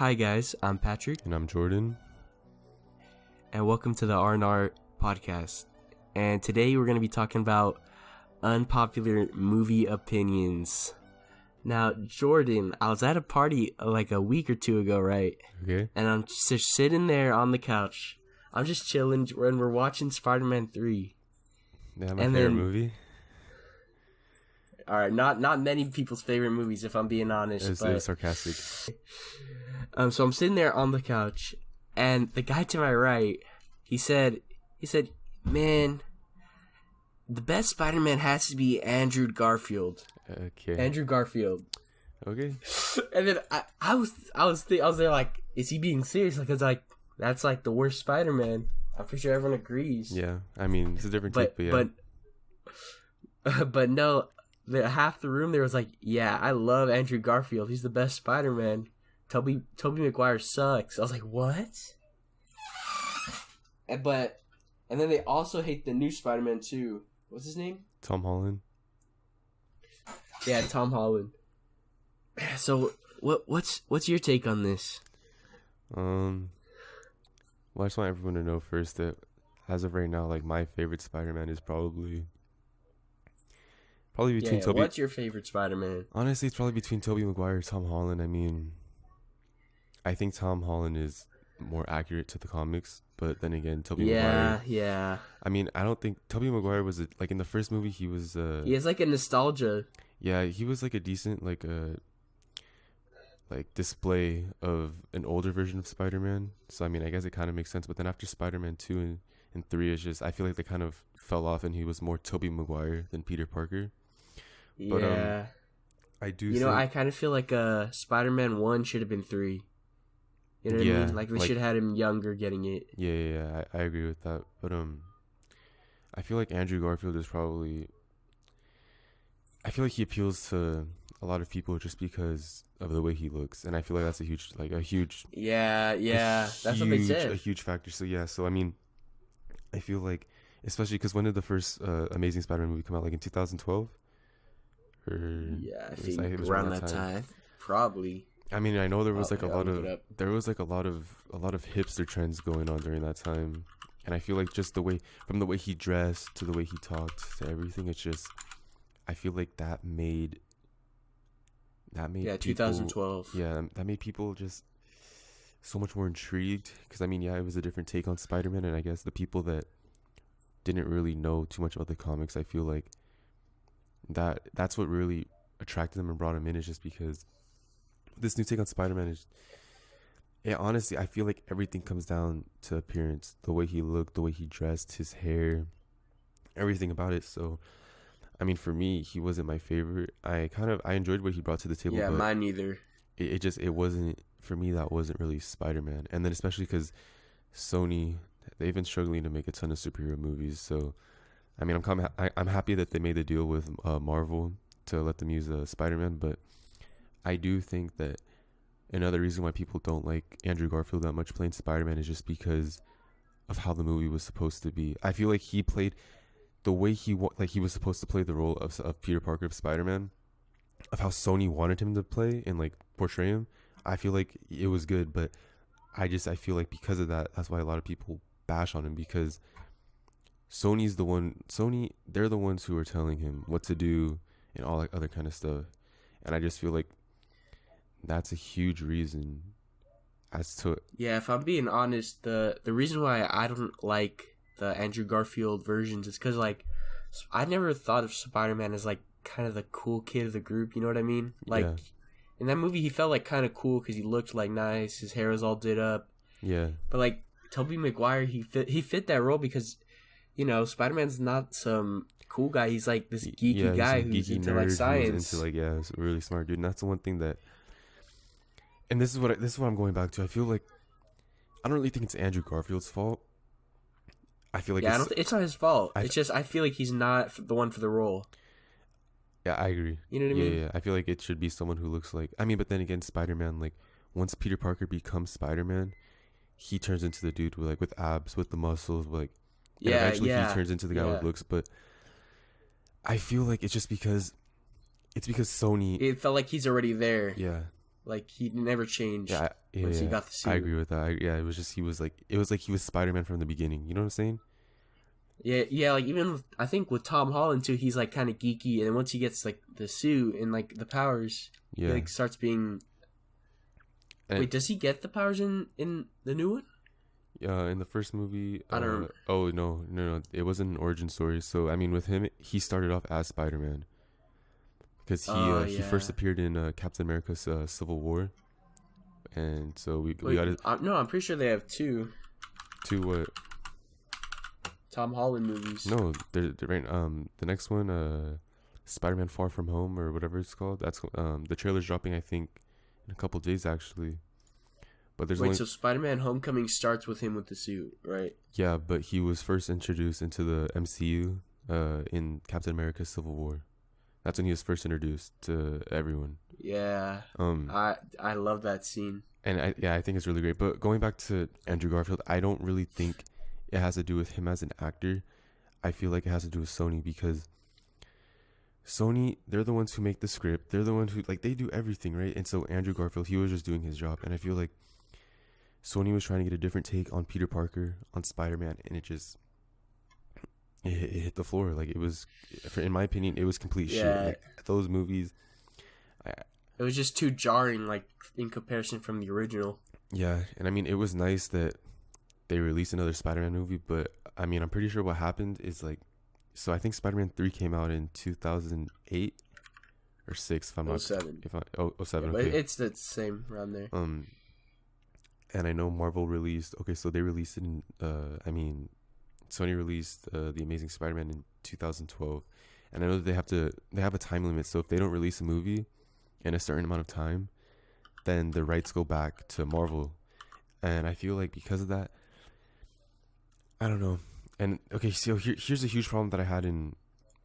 Hi guys, I'm Patrick, And I'm Jordan. and welcome to the RnR podcast. And today we're going to be talking about unpopular movie opinions. Now, Jordan, I was at a party like a week or two ago, right? Okay. And I'm just sitting there on the couch. I'm just chilling, and we're watching Spider-Man 3. Yeah, my And favorite then- movie. All right, not many people's favorite movies, if I'm being honest. It was sarcastic. So I'm sitting there on the couch, and the guy to my right, he said, man, the best Spider-Man has to be Andrew Garfield. Okay. Andrew Garfield. Okay. And then I was there like, is he being serious? Because like that's like the worst Spider-Man. I'm pretty sure everyone agrees. Yeah. I mean, it's a different take, but yeah. But no, half the room there was like, yeah, I love Andrew Garfield. He's the best Spider-Man. Tobey Maguire sucks. I was like, what? And then they also hate the new Spider-Man too. What's his name? Tom Holland. Yeah, Tom Holland. So what's your take on this? Well, I just want everyone to know first that as of right now, like my favorite Spider-Man is probably between Tobey. What's your favorite Spider-Man? Honestly, it's probably between Tobey Maguire and Tom Holland. I mean, I think Tom Holland is more accurate to the comics, but then again, Tobey Maguire. Yeah. I mean, I don't think Tobey Maguire was like in the first movie. He was. He has like a nostalgia. Yeah, he was like a decent like display of an older version of Spider-Man. So I mean, I guess it kind of makes sense. But then after Spider-Man 2 and 3, it's just I feel like they kind of fell off, and he was more Tobey Maguire than Peter Parker. But, Yeah. I do. You know, I kind of feel like Spider-Man 1 should have been 3. You know what I mean? Like they should have had him younger getting it. Yeah. I agree with that. But I feel like Andrew Garfield is probably. I feel like he appeals to a lot of people just because of the way he looks, and I feel like that's a huge. Yeah. That's what they said. A huge factor. So yeah. So I mean, I feel like, especially because when did the first Amazing Spider-Man movie come out? Like in 2012. Yeah, I think around that time. Probably. I mean, I know there was I'll look it up. a lot of hipster trends going on during that time, and I feel like just from the way he dressed to the way he talked to everything, it's just I feel like that made Yeah, people, 2012. Yeah, that made people just so much more intrigued because I mean, yeah, it was a different take on Spider-Man, and I guess the people that didn't really know too much about the comics, I feel like that's what really attracted them and brought him in, is just because this new take on Spider-Man is, yeah, honestly, I feel like everything comes down to appearance, the way he looked, the way he dressed, his hair, everything about it. So, I mean, for me, he wasn't my favorite. I enjoyed what he brought to the table. Yeah, but mine neither. It wasn't, for me, that wasn't really Spider-Man. And then especially because Sony, they've been struggling to make a ton of superhero movies. So, I mean, I'm happy that they made the deal with Marvel to let them use Spider-Man, but I do think that another reason why people don't like Andrew Garfield that much playing Spider-Man is just because of how the movie was supposed to be. I feel like he played the way he was supposed to play the role of Peter Parker of Spider-Man, of how Sony wanted him to play and like portray him. I feel like it was good, but I feel like because of that, that's why a lot of people bash on him, because they're the ones who are telling him what to do and all that other kind of stuff. And I just feel like that's a huge reason as to. Yeah, if I'm being honest, the reason why I don't like the Andrew Garfield versions is because, like, I never thought of Spider-Man as, like, kind of the cool kid of the group, you know what I mean? Like, Yeah. In that movie, he felt, like, kind of cool because he looked, like, nice, his hair was all did up. Yeah. But, like, Tobey Maguire, he fit that role because, you know, Spider-Man's not some cool guy. He's, like, this geeky guy who's into, like, science. He's a really smart dude. And that's the one thing that. And this is what I'm going back to. I feel like I don't really think it's Andrew Garfield's fault. I feel like it's not his fault. It's just I feel like he's not the one for the role. Yeah, I agree. You know what I mean? Yeah. I feel like it should be someone who looks like. I mean, but then again, Spider-Man. Like once Peter Parker becomes Spider-Man, he turns into the dude with abs, with the muscles, like. And eventually he turns into the guy with looks, but I feel like it's just because Sony. It felt like he's already there. Yeah. Like he never changed Yeah, once he got the suit. I agree with that. It was just he was like he was Spider-Man from the beginning. You know what I'm saying? Yeah. Like even I think with Tom Holland too, he's like kind of geeky, and then once he gets like the suit and like the powers, he like starts being. And wait, does he get the powers in the new one? In the first movie, I don't remember. Oh no! It wasn't an origin story. So I mean, with him, he started off as Spider-Man because he first appeared in Captain America's Civil War, and so we got it. No, I'm pretty sure they have two. Two what? Tom Holland movies. No, they're right. The next one, Spider-Man: Far From Home or whatever it's called. That's the trailer's dropping, I think, in a couple of days actually. But there's so Spider-Man: Homecoming starts with him with the suit, right? Yeah, but he was first introduced into the MCU in Captain America: Civil War. That's when he was first introduced to everyone. Yeah. I love that scene. And I think it's really great. But going back to Andrew Garfield, I don't really think it has to do with him as an actor. I feel like it has to do with Sony because Sony, they're the ones who make the script. They're the ones who they do everything, right? And so Andrew Garfield, he was just doing his job, and I feel like Sony was trying to get a different take on Peter Parker, on Spider-Man, and it hit the floor. Like, it was, in my opinion, it was complete shit. Like, those movies, it was just too jarring, like, in comparison from the original. Yeah, and I mean, it was nice that they released another Spider-Man movie, but I mean, I'm pretty sure what happened is so I think Spider-Man 3 came out in 2008 or 6, if I'm not 07. 07. Yeah, okay. It's the same around there. And I know Marvel released. Okay, so they released it in. Sony released The Amazing Spider-Man in 2012, and I know that they have a time limit. So if they don't release a movie in a certain amount of time, then the rights go back to Marvel. And I feel like because of that, I don't know. And okay, so here's a huge problem that I had in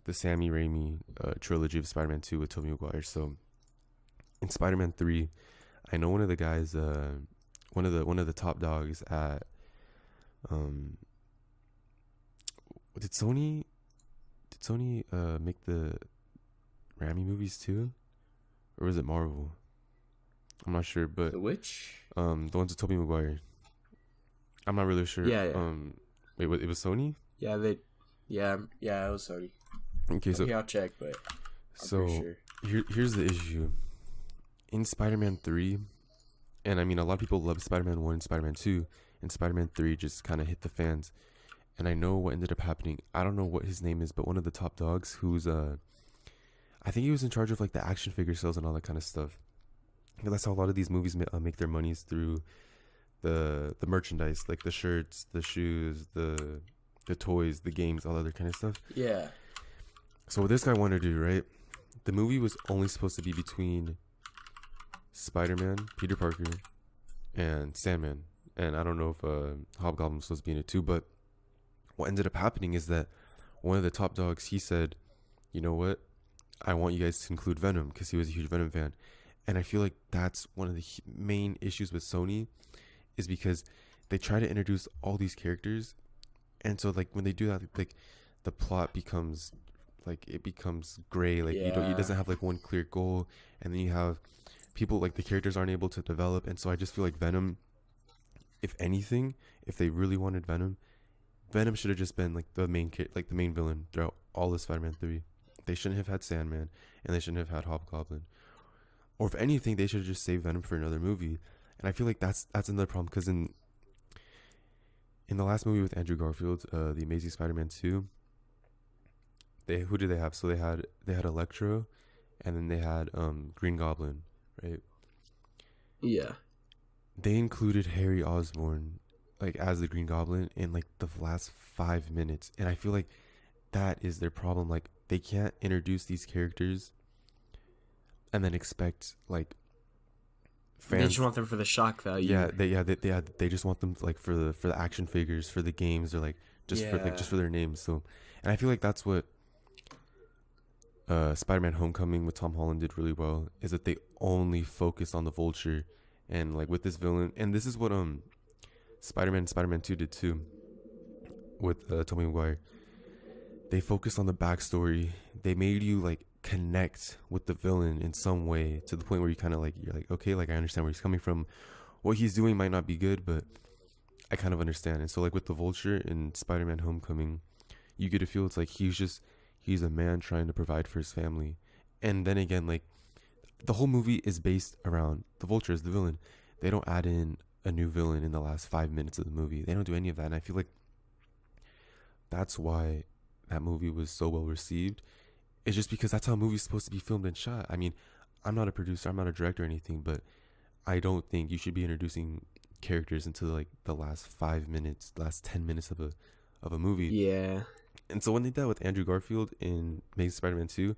the Sammy Raimi trilogy of Spider-Man 2 with Tobey Maguire. So in Spider-Man 3, I know one of the guys. One of the top dogs at did Sony make the Raimi movies too, or was it Marvel? I'm not sure, but the which the ones with Tobey Maguire. I'm not really sure. Yeah. Wait, it was Sony? Yeah, it was Sony. Okay, so I'll check, but I'm pretty sure. Here's the issue. In Spider-Man 3. And I mean, a lot of people love Spider-Man 1 and Spider-Man 2, and Spider-Man 3 just kind of hit the fans. And I know what ended up happening. I don't know what his name is, but one of the top dogs who's, I think he was in charge of the action figure sales and all that kind of stuff. And that's how a lot of these movies make their monies, through the merchandise, like the shirts, the shoes, the toys, the games, all that other kind of stuff. Yeah. So what this guy wanted to do, right? The movie was only supposed to be between Spider-Man, Peter Parker, and Sandman. And I don't know if Hobgoblin was supposed to be in it too, but what ended up happening is that one of the top dogs, he said, you know what, I want you guys to include Venom, because he was a huge Venom fan. And I feel like that's one of the main issues with Sony, is because they try to introduce all these characters, and so when they do that, the plot becomes it becomes gray. It doesn't have one clear goal, and then you have people, the characters aren't able to develop. And so I just feel like Venom, if anything, if they really wanted Venom should have just been the main villain throughout all of Spider-Man 3. They shouldn't have had Sandman, and they shouldn't have had Hobgoblin. Or if anything, they should have just saved Venom for another movie. And I feel like that's another problem, because in the last movie with Andrew Garfield, The Amazing Spider-Man 2, who did they have? So they had Electro, and then they had Green Goblin, right? Yeah. They included Harry Osborn as the Green Goblin in the last 5 minutes, and I feel like that is their problem. They can't introduce these characters and then expect fans. They just want them for the shock value. They just want them for the action figures, for the games, or for their names. So, and I feel like that's what Spider-Man: Homecoming with Tom Holland did really well, is that they only focused on the Vulture, and with this villain. And this is what Spider-Man 2 did too, with Tobey Maguire. They focused on the backstory. They made you connect with the villain in some way, to the point where you kind of like, you're like, okay, like I understand where he's coming from. What he's doing might not be good, but I kind of understand. And so like with the Vulture in Spider-Man Homecoming, you get to feel it's like he's a man trying to provide for his family. And then again, like the whole movie is based around the Vulture as the villain. They don't add in a new villain in the last 5 minutes of the movie. They don't do any of that. And I feel like that's why that movie was so well received. It's just because that's how a movie's supposed to be filmed and shot. I mean, I'm not a producer, I'm not a director or anything, but I don't think you should be introducing characters into like the last 5 minutes, last 10 minutes of a movie. Yeah. And so when they did that with Andrew Garfield in Amazing Spider-Man 2,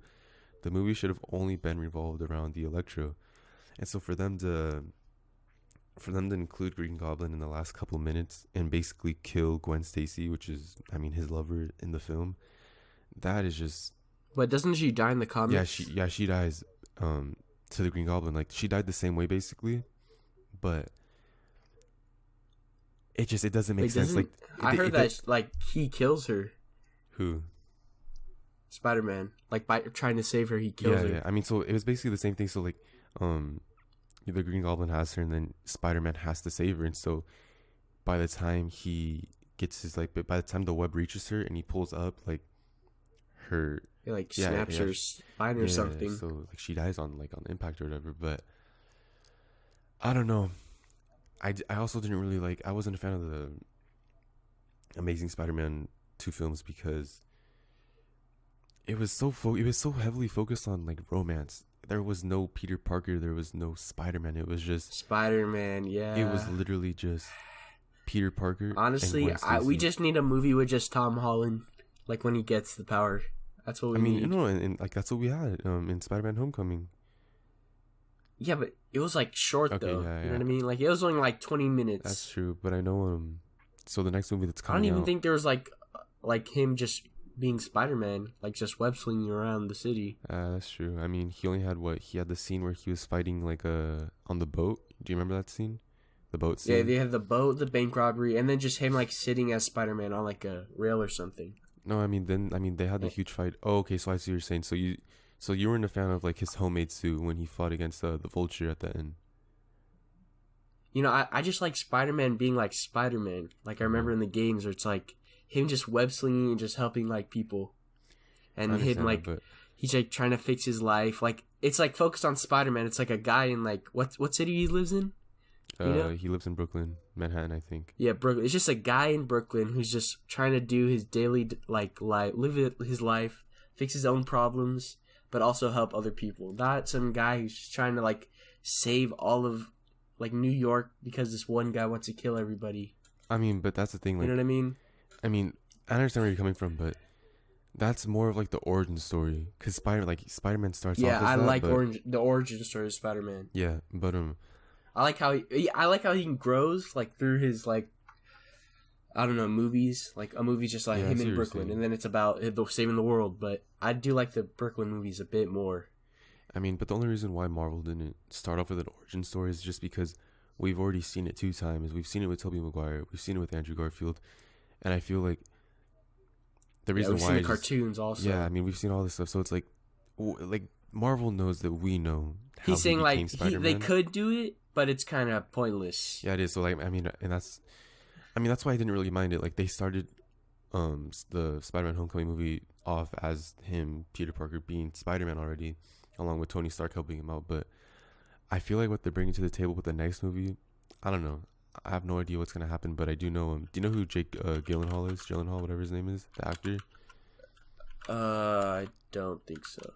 the movie should have only been revolved around the Electro. And so for them to include Green Goblin in the last couple minutes and basically kill Gwen Stacy, which is, I mean, his lover in the film, that is just... But doesn't she die in the comics? She dies to the Green Goblin. Like, she died the same way, basically. But it doesn't make sense. Like, I heard that like he kills her. Who? Spider-Man. Like, by trying to save her, he kills her. Yeah. I mean, so it was basically the same thing. So like, the Green Goblin has her, and then Spider-Man has to save her. And so by the time he gets his, like, by the time the web reaches her and he pulls up, like, her... He like snaps her spine or something. So like she dies on impact or whatever. But I don't know. I also didn't really like... I wasn't a fan of the Amazing Spider-Man 2 films because it was so heavily focused on like romance. There was no Peter Parker. There was no Spider-Man. It was just Spider-Man. Yeah. It was literally just Peter Parker. Honestly, we just need a movie with just Tom Holland, like when he gets the power. That's what we need. And like that's what we had in Spider-Man Homecoming. Yeah, but it was like short though. Yeah, you know what I mean? Like it was only like 20 minutes. That's true, but I know so the next movie that's coming out, I don't even think there was like him just being Spider-Man, like just web slinging around the city. That's true. I mean, he only had he had the scene where he was fighting like on the boat. Do you remember that scene? The boat scene. Yeah, they had the boat, the bank robbery, and then just him like sitting as Spider-Man on like a rail or something. No, I mean they had the huge fight. Oh, okay, so I see what you're saying. So you weren't a fan of like his homemade suit when he fought against the Vulture at the end. You know, I just like Spider-Man being like Spider-Man. Like I remember in the games where it's like him just web slinging and just helping like people, and him like he's like trying to fix his life. Like it's like focused on Spider-Man. It's like a guy in like what city he lives in. You know? He lives in Brooklyn, Manhattan, I think. Yeah, Brooklyn. It's just a guy in Brooklyn who's just trying to do his daily life, live his life, fix his own problems, but also help other people. Not some guy who's just trying to like save all of like New York because this one guy wants to kill everybody. I mean, but that's the thing. Like, you know what I mean? I mean, I understand where you're coming from, but that's more of like the origin story. Because Spider-Man starts off as I that, like the origin story of Spider-Man. Yeah, but I like how he grows like through his like I don't know movies. Like a movie's just like him in Brooklyn, and then it's about saving the world. But I do like the Brooklyn movies a bit more. I mean, but the only reason why Marvel didn't start off with an origin story is just because we've already seen it 2 times. We've seen it with Tobey Maguire. We've seen it with Andrew Garfield, and I feel like the reason we've why seen the cartoons also. Yeah, I mean we've seen all this stuff, so it's like Marvel knows that we know. How He's saying like they could do it, but it's kind of pointless. Yeah, it is. So like, that's why I didn't really mind it. Like they started the Spider-Man Homecoming movie off as him, Peter Parker, being Spider-Man already, along with Tony Stark helping him out. But I feel like what they're bringing to the table with the next movie, I don't know. I have no idea what's gonna happen, but I do know do you know who Jake Gyllenhaal is? Gyllenhaal, whatever his name is, the actor. I don't think so.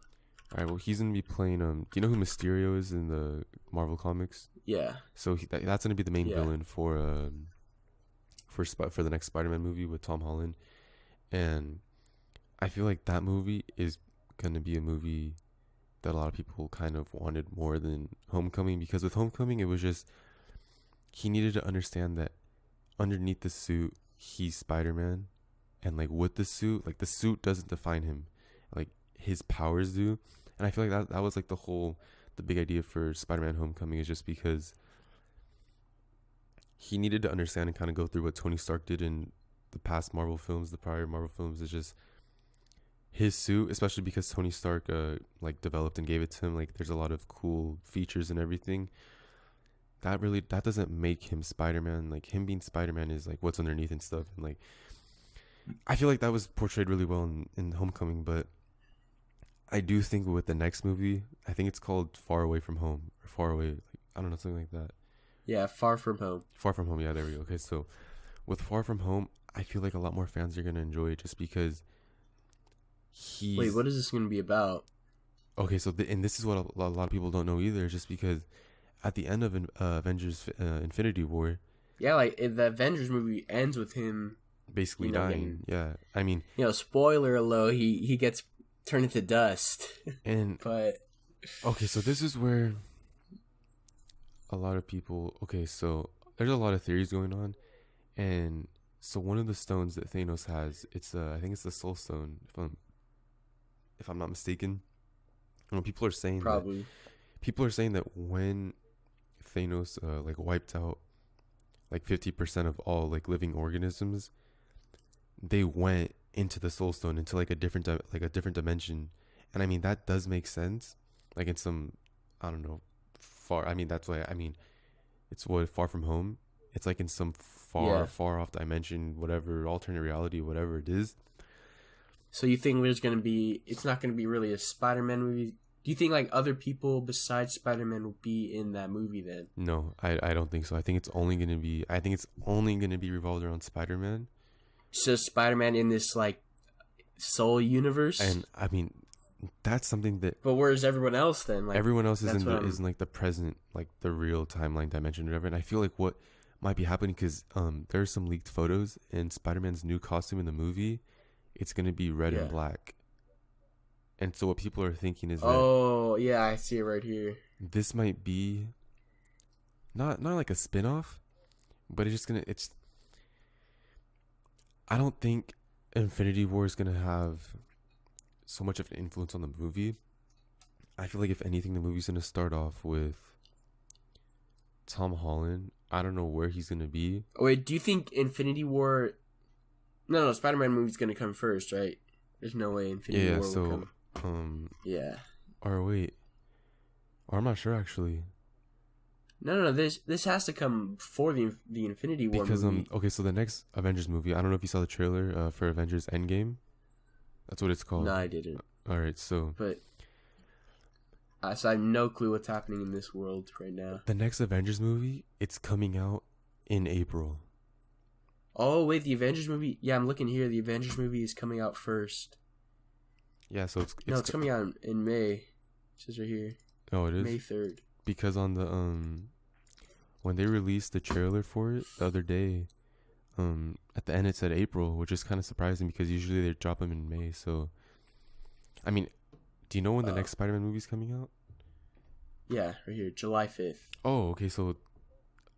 All right, well he's gonna be playing. Do you know who Mysterio is in the Marvel comics? Yeah. So that's gonna be the main villain for the next Spider-Man movie with Tom Holland, and I feel like that movie is gonna be a movie that a lot of people kind of wanted more than Homecoming, because with Homecoming it was just he needed to understand that underneath the suit he's Spider-Man, and like with the suit, like the suit doesn't define him, like his powers do. And I feel like that was like the big idea for Spider-Man Homecoming, is just because he needed to understand and kind of go through what Tony Stark did in the past Marvel films, the prior Marvel films. Is just his suit, especially because Tony Stark like developed and gave it to him, like there's a lot of cool features and everything. That doesn't make him Spider-Man. Like him being Spider-Man is like what's underneath and stuff. And like I feel like that was portrayed really well in Homecoming, but I do think with the next movie, I think it's called Far Away from Home or Far Away, like, I don't know, something like that. Yeah, Far From Home. Far From Home, yeah, there we go. Okay, so with Far From Home, I feel like a lot more fans are gonna enjoy it just because he's. Wait, what is this gonna be about? Okay, so and this is what a lot of people don't know either, just because at the end of Avengers Infinity War, Yeah, like the Avengers movie ends with him basically You know, dying. Yeah, I mean, spoiler alert, he gets turned into dust. and But okay, so this is where a lot of people. Okay, so there's a lot of theories going on, and so one of the stones that Thanos has, it's I think it's the Soul Stone, if I'm not mistaken. You know, people are saying probably that when Thanos like wiped out like 50% of all like living organisms, they went into the Soul Stone into like a different dimension, and I mean that does make sense. Like in some, I don't know, far. I mean that's why I mean, it's what Far From Home. It's like in some far off dimension, whatever alternate reality, whatever it is. So you think it's not gonna be really a Spider-Man movie? Do you think like other people besides Spider-Man will be in that movie then? No, I don't think so. I think it's only gonna be revolved around Spider-Man. So Spider-Man in this like Soul universe, And I mean, that's something that but where's everyone else then? Like everyone else is that's in like the present, like the real timeline dimension or whatever. And I feel like what might be happening because there are some leaked photos and Spider-Man's new costume in the movie, it's gonna be red and black. And so what people are thinking is that I see it right here. this might be not like a spin-off, but it's I don't think Infinity War is gonna have so much of an influence on the movie. I feel like if anything, the movie's gonna start off with Tom Holland. I don't know where he's gonna be. Oh, wait, do you think Infinity War? No, Spider-Man movie's gonna come first, right? There's no way Infinity War will come. Yeah. Or wait. Or I'm not sure actually. No. This has to come before the Infinity War because movie. Okay, so the next Avengers movie, I don't know if you saw the trailer for Avengers Endgame. That's what it's called. No, I didn't. All right, so But so I have no clue what's happening in this world right now. the next Avengers movie, it's coming out in April. Oh wait, the Avengers movie. Yeah, I'm looking here. The Avengers movie is coming out first. Yeah, so it's coming out in May. It says right here. Oh, it is May 3rd. Because on the when they released the trailer for it the other day, at the end it said April, which is kind of surprising because usually they drop them in May. So, I mean, do you know when the next Spider-Man movie is coming out? Yeah, right here, July 5th. Oh, okay. So,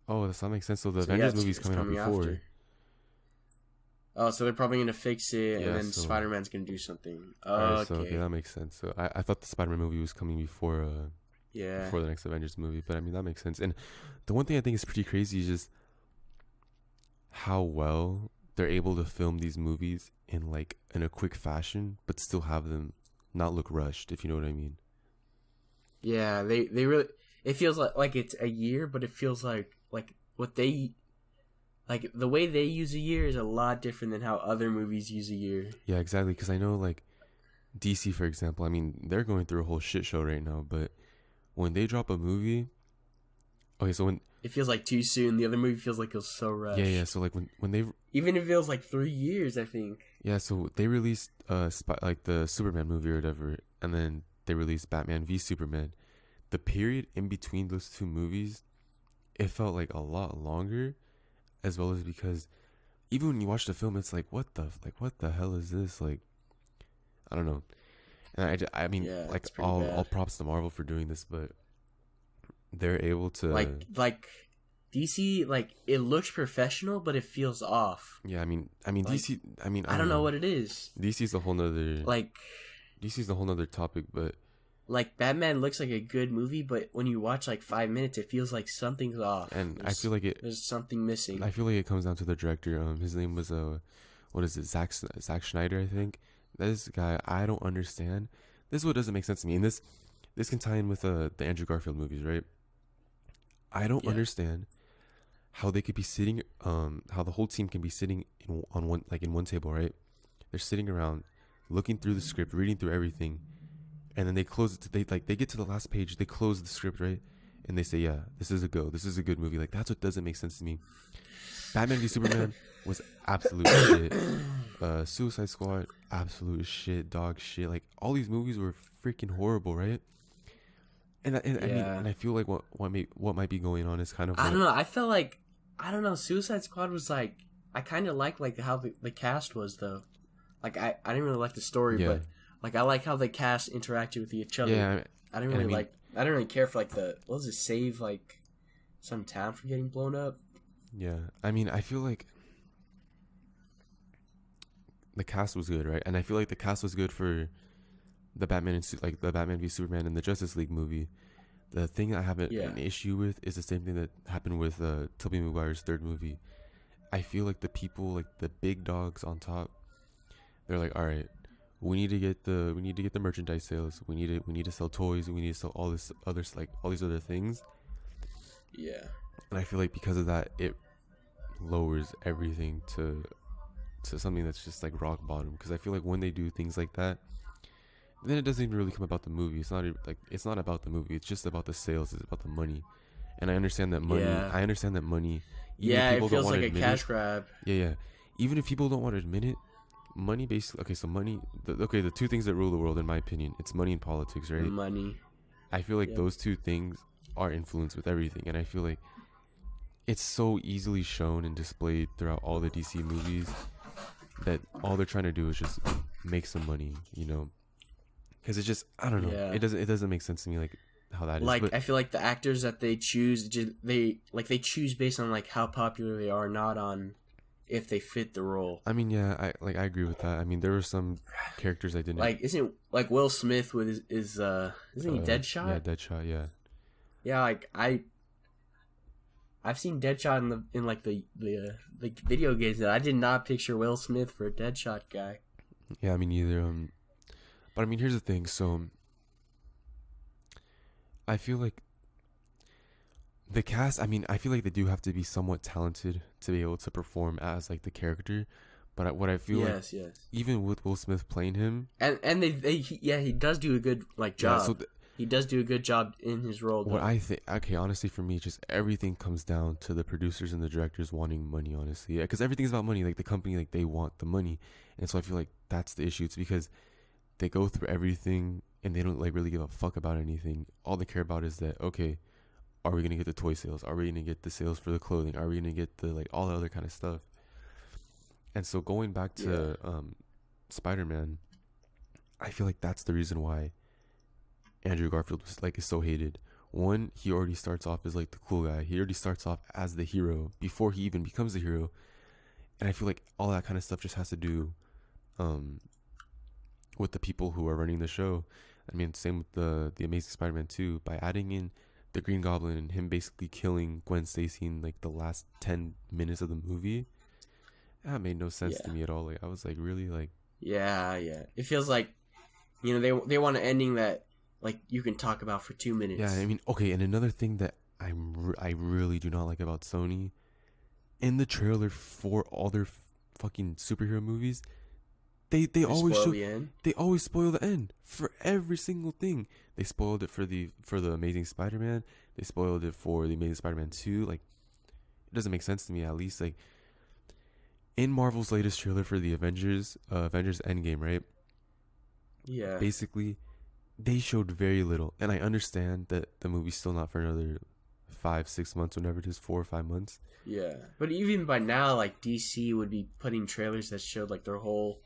that makes sense. So the Avengers movie is coming out before. After. Oh, so they're probably gonna fix it, Yeah, and then so- Spider-Man's gonna do something. Alright, Okay. so okay, that makes sense. So I thought the Spider-Man movie was coming before Yeah. before the next Avengers movie, but I mean that makes sense. And the one thing I think is pretty crazy is just how well they're able to film these movies in a quick fashion, but still have them not look rushed, if you know what I mean. Yeah, they really. It feels like it's a year, but it feels like what they. Like, the way they use a year is a lot different than how other movies use a year. Yeah, exactly. Because I know, like, DC, for example, I mean, they're going through a whole shit show right now. But when they drop a movie... Okay, so when... It feels like too soon. The other movie feels like it was so rushed. Yeah, so, like, when they... Even if it feels like 3 years, I think. Yeah, so they released, like, the Superman movie or whatever. And then they released Batman v Superman. The period in between those two movies, it felt like a lot longer... As well as because even when you watch the film, it's like, what the hell is this? Like, I don't know. And I mean, Yeah, like, it's pretty bad. all props to Marvel for doing this, but they're able to like DC, like, it looks professional, but it feels off. Yeah, I mean, Like, DC. I mean, I don't know what it is. DC's a whole nother DC's a whole nother topic, but like, Batman looks like a good movie, but when you watch like 5 minutes, it feels like something's off. and I feel like there's something missing. I feel like it comes down to the director. His name was Zack Schneider, I think. This guy, I don't understand. This is what doesn't make sense to me. And this can tie in with the Andrew Garfield movies, right? I don't Yeah. understand how they could be sitting, how the whole team can be sitting in one table, right? They're sitting around, looking through the script, reading through everything, and then they close it. They get to the last page, they close the script, right? And they say, "Yeah, this is a go. This is a good movie." Like that's what doesn't make sense to me. Batman v Superman was absolute shit. Suicide Squad, absolute shit, dog shit. Like all these movies were freaking horrible, right? I mean, and I feel like what might be going on is kind of I don't know. I felt like I don't know. Suicide Squad was like I kind of like how the cast was though. Like I didn't really like the story, but like I like how the cast interacted with each other. Yeah, I didn't really I didn't really care for like what was it, save like some town from getting blown up. Yeah, I mean, I feel like the cast was good, right? And I feel like the cast was good for the Batman like the Batman v Superman and the Justice League movie. The thing I have an issue with is the same thing that happened with Tobey Maguire's third movie. I feel like the people, like the big dogs on top, they're like, all right, we need to get the merchandise sales. We need to sell toys. We need to sell all these other things. Yeah. And I feel like because of that, it lowers everything to something that's just like rock bottom. Because I feel like when they do things like that, then it doesn't even really come about the movie. It's not about the movie. It's just about the sales. It's about the money. And I understand that money. Yeah. I understand that money. Yeah, it feels like a cash grab. Yeah. Even if people don't want to admit it, money basically. Okay, so money. The two things that rule the world, in my opinion, it's money and politics, right? Money. I feel like those two things are influenced with everything, and I feel like it's so easily shown and displayed throughout all the DC movies that all they're trying to do is just make some money, you know? Because it's just, I don't know. Yeah. It doesn't make sense to me, like how that like, is. But I feel like the actors that they choose, they choose based on like how popular they are, not on if they fit the role. I mean, yeah, I agree with that. I mean, there were some characters I didn't like. Isn't like Will Smith with isn't he Deadshot? Yeah, Deadshot. Yeah. Yeah, like I've seen Deadshot in the video games. And I did not picture Will Smith for a Deadshot guy. Yeah, I mean neither. But I mean, here's the thing. So I feel like the cast. I mean, I feel like they do have to be somewhat talented to be able to perform as like the character. But what I feel like, even with Will Smith playing him, and he does do a good job. So he does do a good job in his role. What I think, okay, honestly, for me, just everything comes down to the producers and the directors wanting money, honestly. Yeah, because everything's about money. Like, the company, like, they want the money. And so I feel like that's the issue. It's because they go through everything and they don't, like, really give a fuck about anything. All they care about is that, okay, are we going to get the toy sales? Are we going to get the sales for the clothing? Are we going to get the, like, all the other kind of stuff? And so going back to Spider-Man, I feel like that's the reason why Andrew Garfield is so hated. One, he already starts off as like the cool guy. He already starts off as the hero before he even becomes the hero. And I feel like all that kind of stuff just has to do with the people who are running the show. I mean, same with the Amazing Spider-Man 2, by adding in the Green Goblin and him basically killing Gwen Stacy in like the last 10 minutes of the movie. That made no sense to me at all. Like, I was like, really, like, yeah. It feels like, you know, they want an ending that like you can talk about for 2 minutes. Yeah, I mean, okay, and another thing that I really do not like about Sony, in the trailer for all their fucking superhero movies, they always show the end. They always spoil the end for every single thing. They spoiled it for the Amazing Spider-Man. They spoiled it for the Amazing Spider-Man 2. Like, it doesn't make sense to me. At least, like, in Marvel's latest trailer for the Avengers Endgame, right? Yeah. Basically, they showed very little, and I understand that the movie's still not for another 5-6 months, whenever it is, 4 or 5 months. Yeah, but even by now, like, DC would be putting trailers that showed like their whole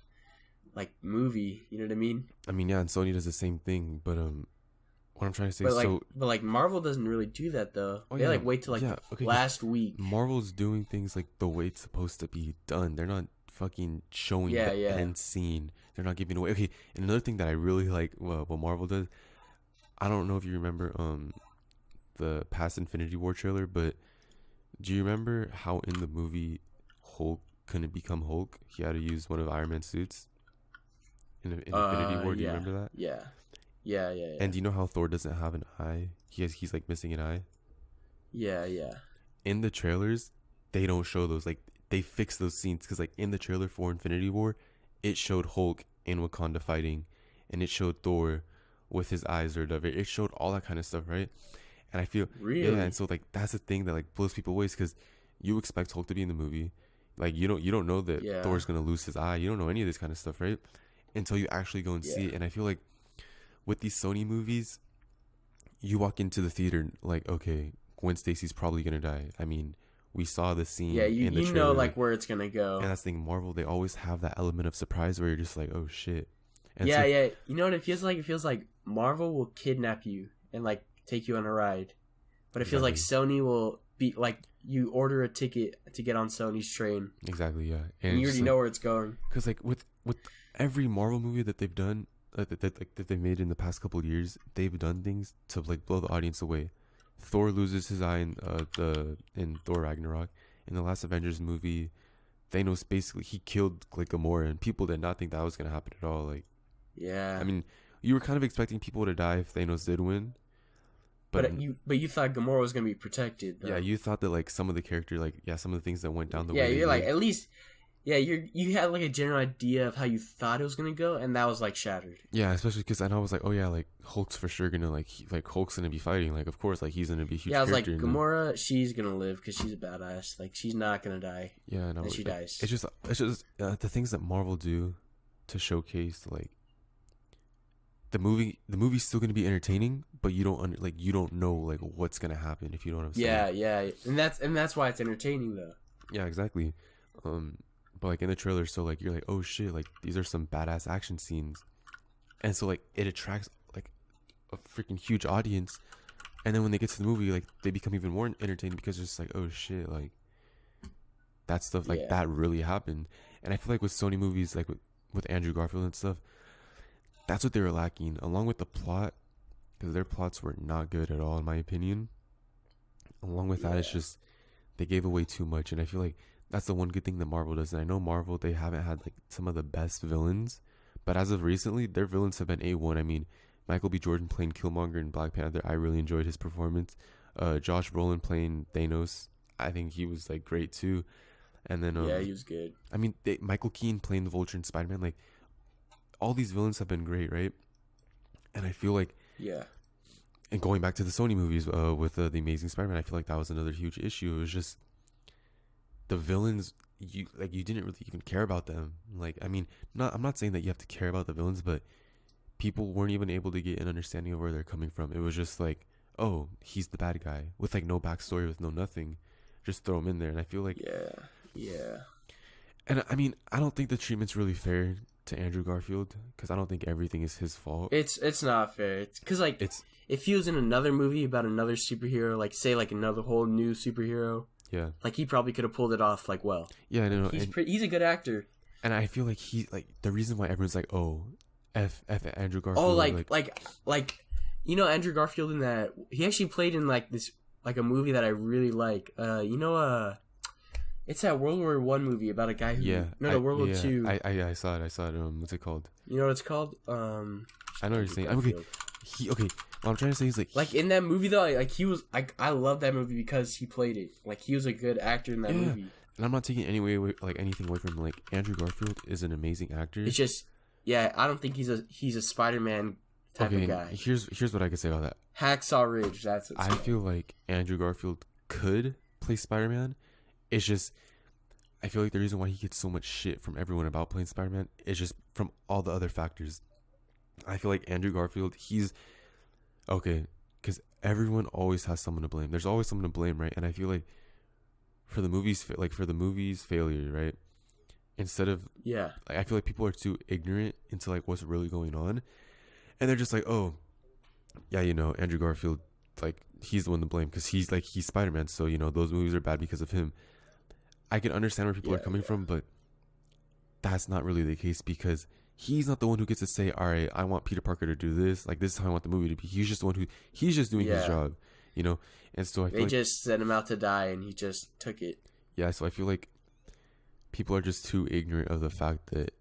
like movie. You know what I mean? I mean, yeah, and Sony does the same thing, but what I'm trying to say, but Marvel doesn't really do that though. They like wait till last week. Marvel's doing things like the way it's supposed to be done. They're not fucking showing the end scene. They're not giving away. Okay, and another thing that I really like, what Marvel does, I don't know if you remember the past Infinity War trailer, but do you remember how in the movie Hulk couldn't become Hulk? He had to use one of Iron Man's suits. in Infinity War. Do you remember that? Yeah. And do you know how Thor doesn't have an eye? He's like missing an eye. Yeah. In the trailers, they don't show those. Like they fix those scenes because like in the trailer for Infinity War, it showed Hulk in Wakanda fighting, and it showed Thor with his eyes or whatever. It showed all that kind of stuff, right? And I feel really, and so like that's the thing that like blows people away because you expect Hulk to be in the movie, like you don't know that Thor's gonna lose his eye. You don't know any of this kind of stuff, right? Until you actually go and see it. And I feel like with these Sony movies, you walk into the theater like, okay, Gwen Stacy's probably gonna die. I mean, we saw the scene. Yeah, in the you trailer, know like where it's gonna go. And that's the thing, Marvel, they always have that element of surprise where you're just like, oh shit. And yeah. You know what it feels like? It feels like Marvel will kidnap you and like take you on a ride, but it feels like Sony will be like you order a ticket to get on Sony's train. Exactly, yeah. And you already know where it's going. Because like with every Marvel movie that they've done, that they've made in the past couple of years, they've done things to like blow the audience away. Thor loses his eye in Thor Ragnarok. In the last Avengers movie, Thanos basically he killed like Gamora, and people did not think that was gonna happen at all. Like, yeah, I mean, you were kind of expecting people to die if Thanos did win, but you thought Gamora was gonna be protected, though. Yeah, you thought that like some of the character, like some of the things that went down the way. Yeah, you're like at least. Yeah, you had like a general idea of how you thought it was gonna go, and that was like shattered. Yeah, especially because I was like, oh yeah, like Hulk's for sure gonna like Hulk's gonna be fighting. Like of course, like he's gonna be a huge. Yeah, I was like Gamora, she's gonna live because she's a badass. Like she's not gonna die. Yeah, and she dies. It's just the things that Marvel do to showcase like the movie's still gonna be entertaining, but you don't know like what's gonna happen if you know what I'm saying. Yeah, and that's why it's entertaining though. Yeah, exactly. But like in the trailer, so like you're like, oh shit, like these are some badass action scenes, and so like it attracts like a freaking huge audience, and then when they get to the movie, like they become even more entertaining because it's just like, oh shit, like that stuff like that really happened. And I feel like with Sony movies, like with Andrew Garfield and stuff, that's what they were lacking, along with the plot, because their plots were not good at all in my opinion. Along with that, it's just they gave away too much, and I feel like that's the one good thing that Marvel does. And I know Marvel, they haven't had like some of the best villains, but as of recently, their villains have been A1. I mean, Michael B. Jordan playing Killmonger in Black Panther, I really enjoyed his performance. Josh Brolin playing Thanos, I think he was like great too. And then he was good. I mean, Michael Keaton playing the Vulture in Spider-Man, like all these villains have been great, right? And I feel like and going back to the Sony movies with the Amazing Spider-Man, I feel like that was another huge issue. It was just the villains, you didn't really even care about them. Like, I mean, I'm not saying that you have to care about the villains, but people weren't even able to get an understanding of where they're coming from. It was just like, oh, he's the bad guy with like no backstory, with no nothing. Just throw him in there. And I feel like and I mean, I don't think the treatment's really fair to Andrew Garfield, because I don't think everything is his fault. It's not fair. It's because like if he was in another movie about another superhero, like say like another whole new superhero, like he probably could have pulled it off like well. Yeah, I know. He's a good actor. And I feel like he like the reason why everyone's like, oh, F Andrew Garfield. Oh, like you know Andrew Garfield in that he actually played in like this like a movie that I really like. It's that World War I movie about a guy who World War II. I saw it. What's it called? You know what it's called? I know what you're saying. Okay. What I'm trying to say is like in that movie though, like he was I love that movie because he played it. Like he was a good actor in that movie. And I'm not taking anything away from him. Like Andrew Garfield is an amazing actor. It's just I don't think he's a Spider-Man type of guy. Here's what I could say about that. Hacksaw Ridge. That's what I feel like Andrew Garfield could play Spider-Man. It's just I feel like the reason why he gets so much shit from everyone about playing Spider-Man is just from all the other factors. I feel like Andrew Garfield, he's okay, because everyone always has someone to blame. There's always someone to blame, right? And I feel like for the movie's failure, right? Instead of I feel like people are too ignorant into like what's really going on, and they're just like, oh, yeah, Andrew Garfield, like he's the one to blame because he's Spider-Man, so those movies are bad because of him. I can understand where people are coming from, but that's not really the case because he's not the one who gets to say, all right, I want Peter Parker to do this. Like, this is how I want the movie to be. He's just the one he's just doing his job, And so I feel they just sent him out to die and he just took it. Yeah, so I feel like people are just too ignorant of the fact that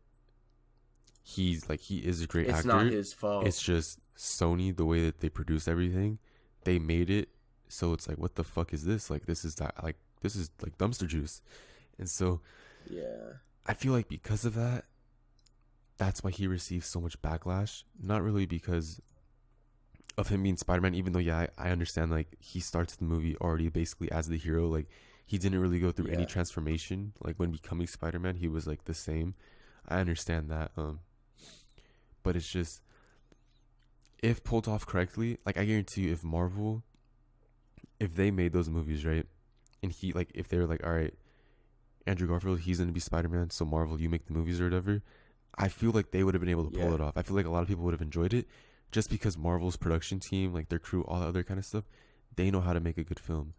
he is a great It's actor. not his fault. It's just Sony, the way that they produce everything, they made it so it's like, what the fuck is this? Like, this is like dumpster juice. And so Yeah. I feel like because of that, that's why he receives so much backlash. Not really because of him being Spider-Man, even though, yeah, I understand, like, he starts the movie already basically as the hero. Like, he didn't really go through any transformation. Like, when becoming Spider-Man, he was, like, the same. I understand that. But it's just, if pulled off correctly, like, I guarantee you, if Marvel, if they made those movies, right, and he, like, if they were like, all right, Andrew Garfield, he's gonna be Spider-Man, so Marvel, you make the movies or whatever, I feel like they would have been able to pull it off. I feel like a lot of people would have enjoyed it, just because Marvel's production team, like their crew, all that other kind of stuff, they know how to make a good film.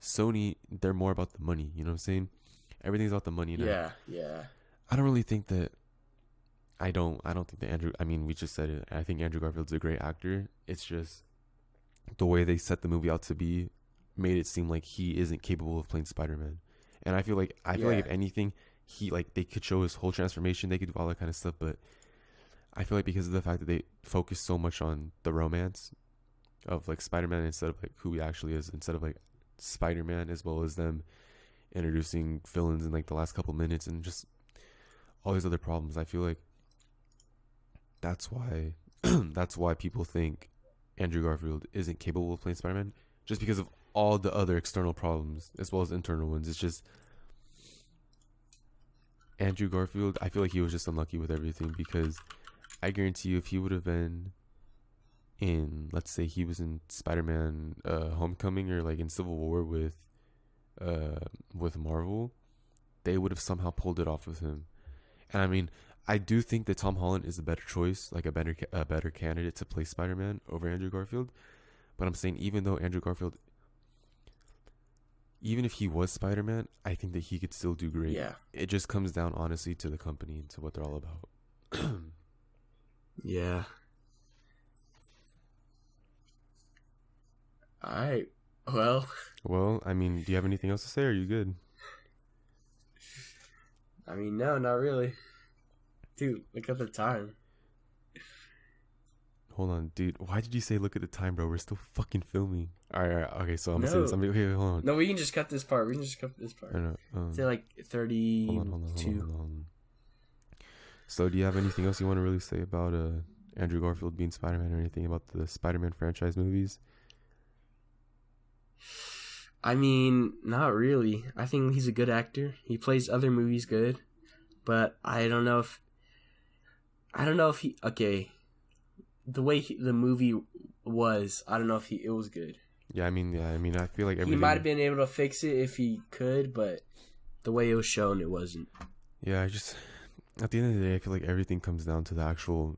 Sony, they're more about the money, you know what I'm saying? Everything's about the money now. Yeah. I don't really think that, I don't think that Andrew, I mean, we just said it, I think Andrew Garfield's a great actor. It's just the way they set the movie out to be made it seem like he isn't capable of playing Spider-Man. And I feel like if anything, he, like, they could show his whole transformation, they could do all that kind of stuff, but I feel like because of the fact that they focus so much on the romance of, like, Spider-Man instead of, like, who he actually is, instead of, like, Spider-Man, as well as them introducing villains in, like, the last couple minutes and just all these other problems, I feel like that's why people think Andrew Garfield isn't capable of playing Spider-Man, just because of all the other external problems as well as internal ones. It's just Andrew Garfield, I feel like he was just unlucky with everything, because I guarantee you, if he would have been in, let's say he was in Spider-Man Homecoming, or like in Civil War with Marvel, they would have somehow pulled it off with him. And I mean, I do think that Tom Holland is a better choice, like a better candidate to play Spider-Man over Andrew Garfield. But I'm saying, even though Andrew Garfield, even if he was Spider-Man, I think that he could still do great. Yeah. It just comes down, honestly, to the company and to what they're all about. Yeah. Alright. Well, I mean, do you have anything else to say, or are you good? I mean, no, not really. Dude, look at the time. Hold on, dude. Why did you say look at the time, bro? We're still fucking filming. All right. Okay, so I'm going to say this. Okay, hold on. No, we can just cut this part. I know. Say like 32. Hold on. So do you have anything else you want to really say about Andrew Garfield being Spider-Man, or anything about the Spider-Man franchise movies? I mean, not really. I think he's a good actor. He plays other movies good, but I don't know if he, okay, the way the movie was, I don't know if it was good. Yeah, I mean, I feel like everything, he might have been able to fix it if he could, but the way it was shown, it wasn't. Yeah, I just, at the end of the day, I feel like everything comes down to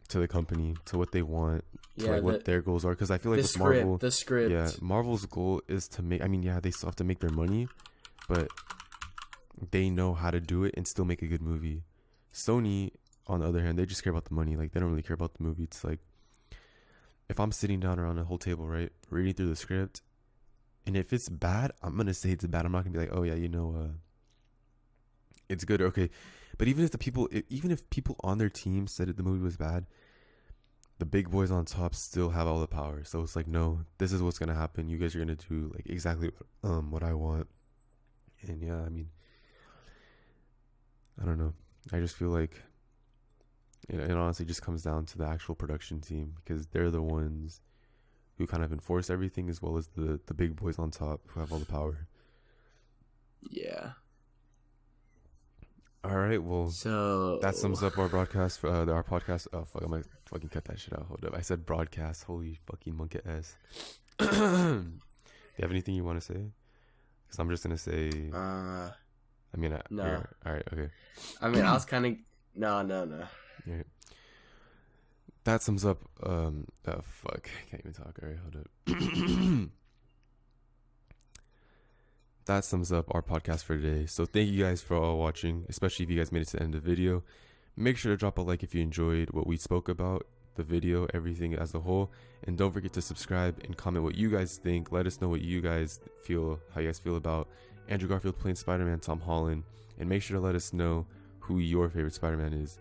to the company, to what they want, to like what their goals are. Because I feel like with Marvel, the script. Yeah, Marvel's goal is to make, I mean, yeah, they still have to make their money, but they know how to do it and still make a good movie. Sony, on the other hand, they just care about the money. Like, they don't really care about the movie. It's like, if I'm sitting down around a whole table, right, reading through the script, and if it's bad, I'm gonna say it's bad. I'm not gonna be like, oh yeah, it's good or okay. But even if people on their team said the movie was bad, the big boys on top still have all the power. So it's like, no, this is what's gonna happen. You guys are gonna do like exactly what I want. And yeah, I mean, I don't know. I just feel like it honestly just comes down to the actual production team, because they're the ones who kind of enforce everything, as well as the big boys on top who have all the power. Yeah. All right, well, so that sums up our broadcast for our podcast. Oh fuck, I might fucking cut that shit out. Hold up, I said broadcast. Holy fucking monkey ass. Do you have anything you want to say? Because I'm just gonna say. I mean, no. All right, okay. I mean, I was kind of no. Yeah. That sums up. Oh fuck, I can't even talk. All right, hold up. That sums up our podcast for today. So thank you guys for all watching, especially if you guys made it to the end of the video. Make sure to drop a like if you enjoyed what we spoke about, the video, everything as a whole. And don't forget to subscribe and comment what you guys think. Let us know what you guys feel, how you guys feel about Andrew Garfield playing Spider-Man, Tom Holland. And make sure to let us know who your favorite Spider-Man is.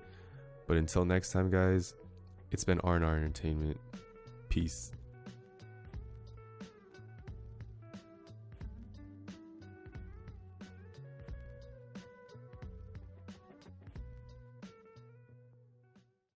But until next time, guys, it's been RnR Entertainment. Peace.